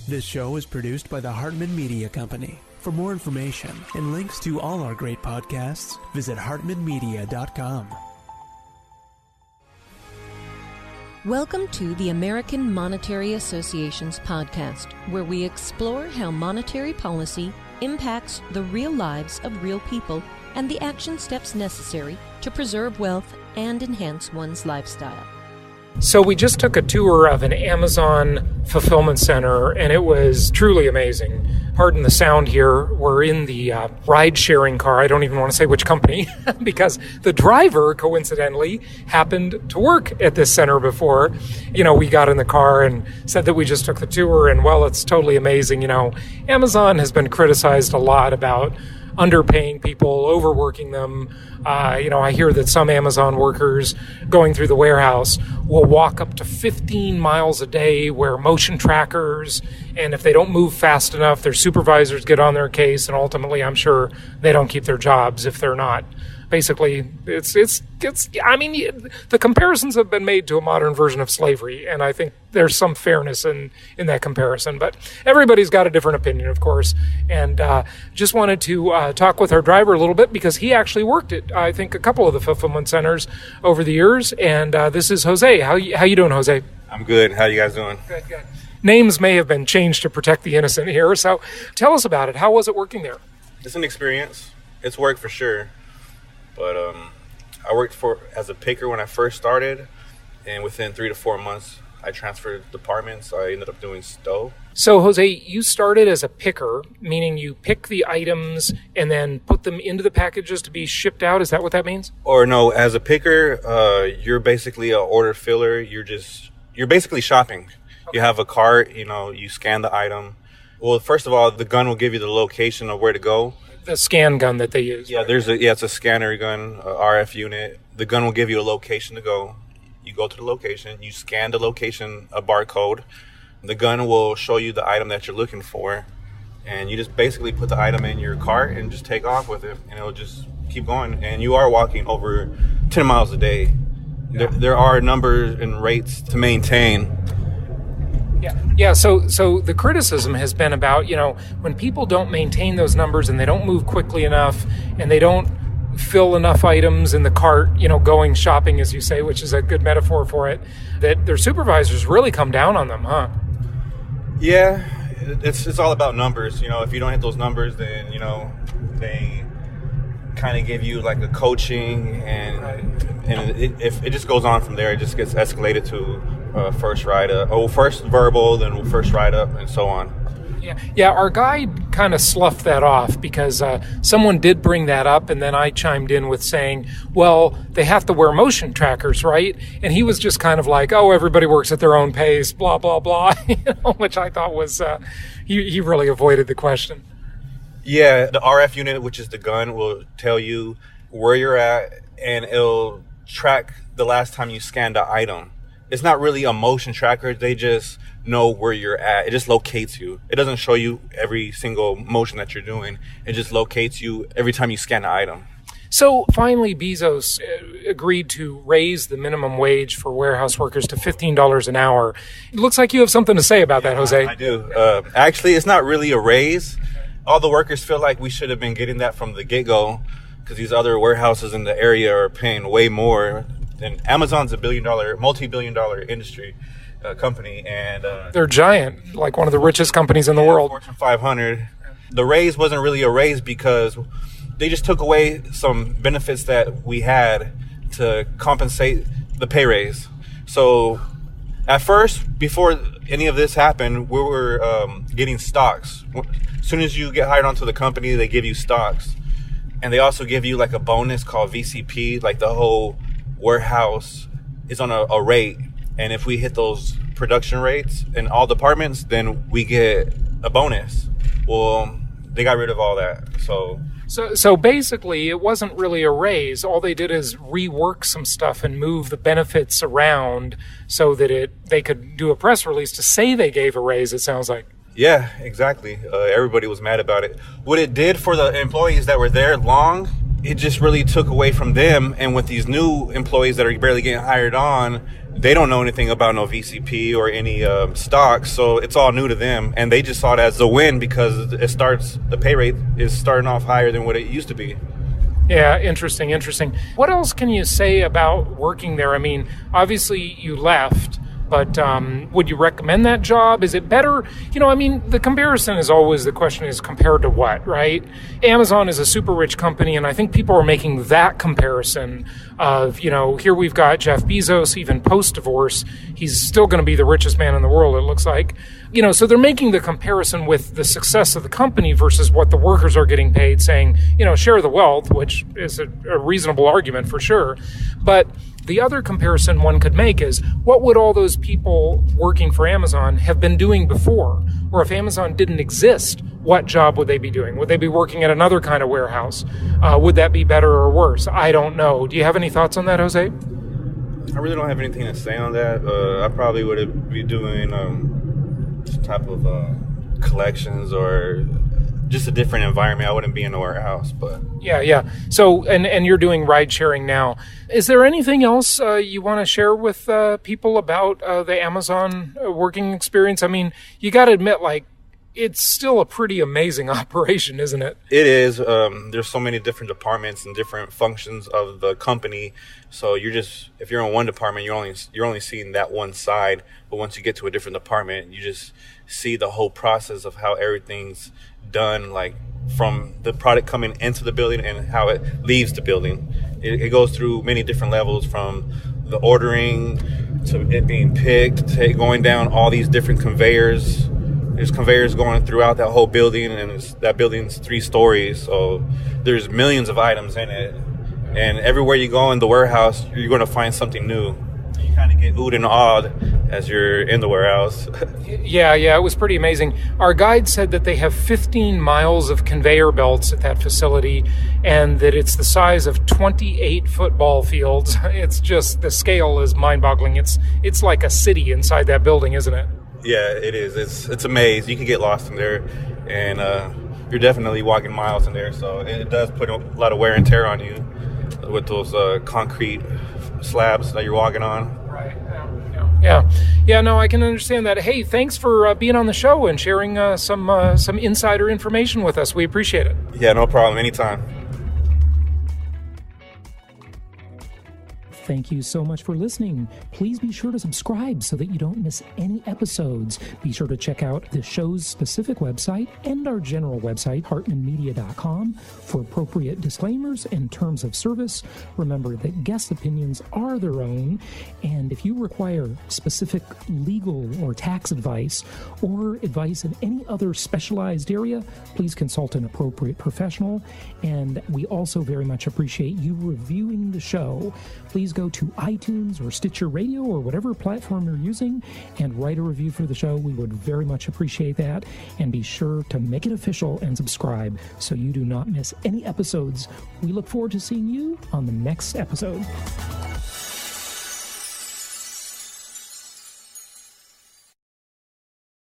This show is produced by the Hartman Media Company. For more information and links to all our great podcasts, visit hartmanmedia.com. Welcome to the American Monetary Association's podcast, where we explore how monetary policy impacts the real lives of real people and the action steps necessary to preserve wealth and enhance one's lifestyle. So we just took a tour of an Amazon fulfillment center, and it was truly amazing. Pardon the sound here. We're in the ride-sharing car. I don't even want to say which company, because the driver, coincidentally, happened to work at this center before. You know, we got in the car and said that we just took the tour, and, well, it's totally amazing. You know, Amazon has been criticized a lot about underpaying people, overworking them. I hear that some Amazon workers going through the warehouse will walk up to 15 miles a day, wear motion trackers, and if they don't move fast enough, their supervisors get on their case, and ultimately, I'm sure they don't keep their jobs if they're not. Basically, the comparisons have been made to a modern version of slavery, and I think there's some fairness in that comparison. But everybody's got a different opinion, of course, and just wanted to talk with our driver a little bit because he actually worked at, I think, a couple of the fulfillment centers over the years, and this is Jose. How you doing, Jose? I'm good. How you guys doing? Good. Names may have been changed to protect the innocent here, so tell us about it. How was it working there? It's an experience. It's work for sure. But I worked as a picker when I first started, and within 3 to 4 months, I transferred departments. I ended up doing stow. So, Jose, you started as a picker, meaning you pick the items and then put them into the packages to be shipped out. Is that what that means? Or no, as a picker, you're basically an order filler. You're basically shopping. Okay. You have a cart. You scan the item. Well, first of all, the gun will give you the location of where to go. The scan gun that they use. Yeah, right? It's a scanner gun, a RF unit. The gun will give you a location to go. You go to the location, you scan the location, a barcode. The gun will show you the item that you're looking for, and you just basically put the item in your cart and just take off with it, and it'll just keep going. And you are walking over 10 miles a day. Yeah. There are numbers and rates to maintain. Yeah. So the criticism has been about, when people don't maintain those numbers and they don't move quickly enough and they don't fill enough items in the cart, going shopping, as you say, which is a good metaphor for it, that their supervisors really come down on them, huh? Yeah, it's all about numbers. If you don't hit those numbers, then, they kind of give you like a coaching, and right. If it just goes on from there, it just gets escalated to first write-up, first verbal, then first write-up, and so on. Yeah. Our guy kind of sloughed that off because someone did bring that up, and then I chimed in with saying, well, they have to wear motion trackers, right? And he was just kind of like, oh, everybody works at their own pace, blah, blah, blah, which I thought was, he really avoided the question. Yeah, the RF unit, which is the gun, will tell you where you're at, and it'll track the last time you scanned the item. It's not really a motion tracker. They just know where you're at. It just locates you. It doesn't show you every single motion that you're doing. It just locates you every time you scan the item. So finally, Bezos agreed to raise the minimum wage for warehouse workers to $15 an hour. It looks like you have something to say about that, Jose. I do. Actually, it's not really a raise. All the workers feel like we should have been getting that from the get-go because these other warehouses in the area are paying way more. And Amazon's a multi-billion-dollar industry company, and they're giant, like one of the richest companies in the world. Fortune 500. The raise wasn't really a raise because they just took away some benefits that we had to compensate the pay raise. So at first, before any of this happened, we were getting stocks. As soon as you get hired onto the company, they give you stocks, and they also give you like a bonus called VCP, like the whole warehouse is on a rate, and if we hit those production rates in all departments, then we get a bonus. Well, they got rid of all that. So basically, it wasn't really a raise. All they did is rework some stuff and move the benefits around so that they could do a press release to say they gave a raise, it sounds like. Yeah, exactly. Everybody was mad about it. What it did for the employees that were there long, it just really took away from them. And with these new employees that are barely getting hired on, they don't know anything about no VCP or any stocks, so it's all new to them. And they just saw it as a win because the pay rate is starting off higher than what it used to be. Yeah, interesting. What else can you say about working there? I mean, obviously you left, but would you recommend that job? Is it better? I mean, the comparison is always, the question is compared to what, right? Amazon is a super rich company, and I think people are making that comparison of, here we've got Jeff Bezos, even post-divorce, he's still going to be the richest man in the world, it looks like. So they're making the comparison with the success of the company versus what the workers are getting paid, saying, share the wealth, which is a reasonable argument for sure. But the other comparison one could make is, what would all those people working for Amazon have been doing before? Or if Amazon didn't exist, what job would they be doing? Would they be working at another kind of warehouse? Would that be better or worse? I don't know. Do you have any thoughts on that, Jose? I really don't have anything to say on that. I probably would be doing some type of collections or just a different environment. I wouldn't be in a warehouse, but yeah. So, and you're doing ride sharing now. Is there anything else you want to share with people about the Amazon working experience? I mean, you got to admit, it's still a pretty amazing operation, isn't it? It is. There's so many different departments and different functions of the company. So if you're in one department, you're only seeing that one side. But once you get to a different department, you just see the whole process of how everything's done, from the product coming into the building and how it leaves the building. It goes through many different levels, from the ordering to it being picked, to going down all these different conveyors. There's conveyors going throughout that whole building, and that building's 3 stories, so there's millions of items in it. And everywhere you go in the warehouse, you're going to find something new. You kind of get oohed and awed as you're in the warehouse. Yeah, it was pretty amazing. Our guide said that they have 15 miles of conveyor belts at that facility, and that it's the size of 28 football fields. It's just, the scale is mind-boggling. It's like a city inside that building, isn't it? Yeah, it is. It's a maze. You can get lost in there, and you're definitely walking miles in there. So it does put a lot of wear and tear on you with those concrete slabs that you're walking on. Right. Yeah. No, I can understand that. Hey, thanks for being on the show and sharing some insider information with us. We appreciate it. Yeah, no problem. Anytime. Thank you so much for listening. Please be sure to subscribe so that you don't miss any episodes. Be sure to check out the show's specific website and our general website, hartmanmedia.com, for appropriate disclaimers and terms of service. Remember that guest opinions are their own, and if you require specific legal or tax advice or advice in any other specialized area, please consult an appropriate professional. And we also very much appreciate you reviewing the show. Please go to iTunes or Stitcher Radio or whatever platform you're using and write a review for the show. We would very much appreciate that. And be sure to make it official and subscribe so you do not miss any episodes. We look forward to seeing you on the next episode.